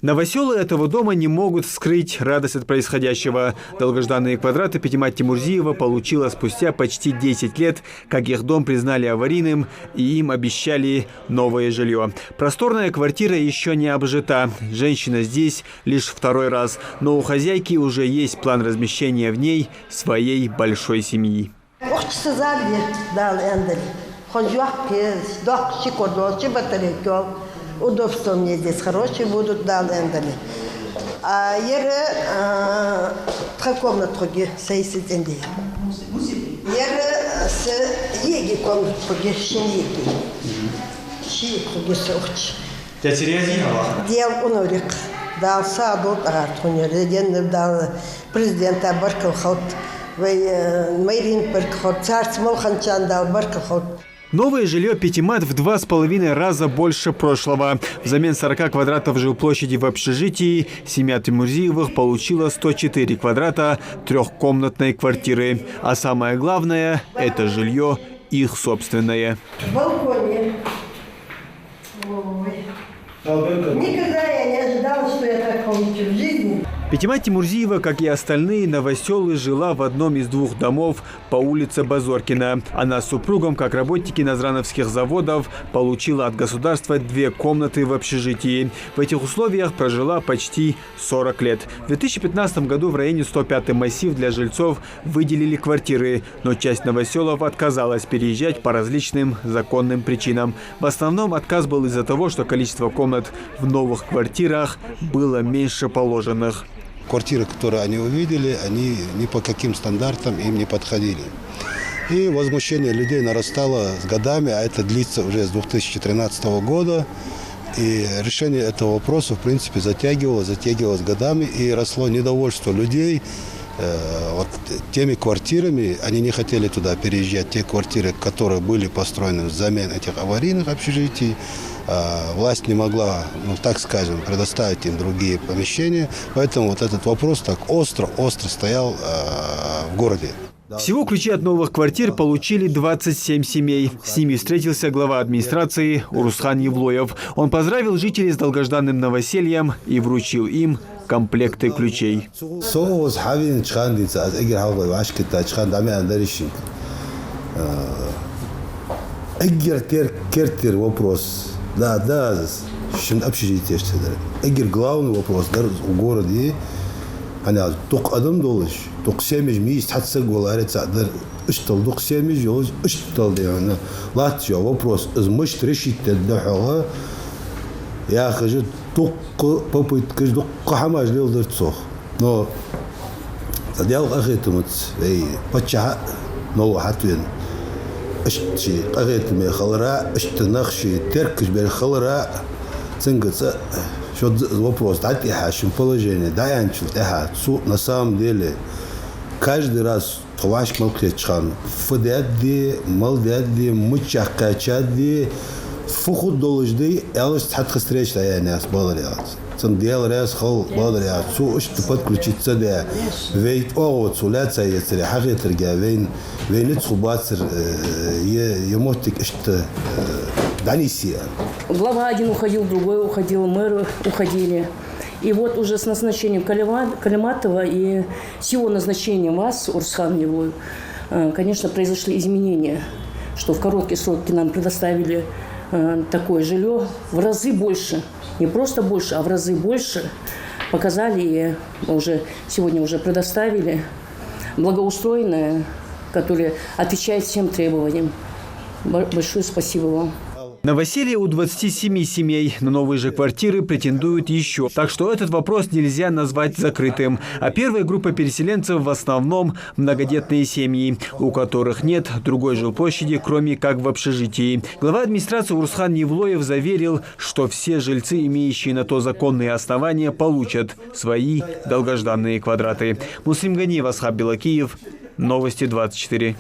Новоселы этого дома не могут скрыть радость от происходящего. Долгожданные квадраты Пятимат Тимурзиева получила спустя почти 10 лет, как их дом признали аварийным и им обещали новое жилье. Просторная квартира еще не обжита. Женщина здесь лишь второй раз, но у хозяйки уже есть план размещения в ней своей большой семьи. Удобства мне здесь хорошие будут, да, лендали. А я комнату сейсит инди. Я с еги комнату гешенеги. Ши гесохч. Тетя Резинова. Дел унорик. Дал саду тартунер. Ден дал президента Баркалхот. Майрин Баркалхот. Царь Смолханчан дал Баркалхот. Новое жилье Пятимат в 2,5 раза больше прошлого. Взамен 40 квадратов жилплощади в общежитии семья Тимурзиевых получила 104 квадрата трехкомнатной квартиры. А самое главное – это жилье их собственное. В балконе. Никогда я не ожидала, что я так получу в жизни. Пятимат Тимурзиева, как и остальные новоселы, жила в одном из двух домов по улице Базоркина. Она с супругом, как работники назрановских заводов, получила от государства 2 комнаты в общежитии. В этих условиях прожила почти 40 лет. В 2015 году в районе 105-й массив для жильцов выделили квартиры, но часть новоселов отказалась переезжать по различным законным причинам. В основном отказ был из-за того, что количество комнат в новых квартирах было меньше положенных. Квартиры, которые они увидели, они ни по каким стандартам им не подходили. И возмущение людей нарастало с годами, а это длится уже с 2013 года. И решение этого вопроса, в принципе, затягивалось годами, и росло недовольство людей вот теми квартирами. Они не хотели туда переезжать, те квартиры, которые были построены взамен этих аварийных общежитий. Власть не могла, так скажем, предоставить им другие помещения. Поэтому вот этот вопрос так остро стоял в городе. Всего ключи от новых квартир получили 27 семей. С ними встретился глава администрации Урусхан Евлоев. Он поздравил жителей с долгожданным новосельем и вручил им комплекты ключей. Вопрос. Да, общежитие. Главный вопрос в городе. Она только адам доллар, только 7 месяцев хатсаг была, это اشتغل دوق 7 جوز اشتغل يعني لا تجا вопрос مش ترشيت الدحوها يا أخي دوق بابيت كش دوق حماج ليل درتصوخ نو تديال أخي تمت أي بتشها نو حتوين اشتشي أخي تمي خلراء اشتنخشي تركش بالخلراء تنقص شو вопрос дайте хашим положение дай анчил на самом деле каждый раз Хваш малклечхан, фадяди, малдяди, мучакачади, фухуд доложди, ялось тхатха встреча я не асбалариат. Цен дел раз хол балариат, су уж ты подключиться да, вейт овод суляца яцери, хагитрга, вейн ицхубацер, емотик ишт данисия. Глава один уходил, другой уходил, мэры уходили. И вот уже с назначением Калиматова и с его назначением вас, Урусхан Евлоев, конечно, произошли изменения, что в короткие сроки нам предоставили такое жилье в разы больше, не просто больше, а в разы больше показали и уже сегодня уже предоставили благоустроенное, которое отвечает всем требованиям. Большое спасибо вам. Новоселье у 27 семей. На новые же квартиры претендуют еще. Так что этот вопрос нельзя назвать закрытым. А первая группа переселенцев в основном многодетные семьи, у которых нет другой жилплощади, кроме как в общежитии. Глава администрации Урусхан Евлоев заверил, что все жильцы, имеющие на то законные основания, получат свои долгожданные квадраты. Муслим Ганиев, Асхаб Белакиев. Новости 24.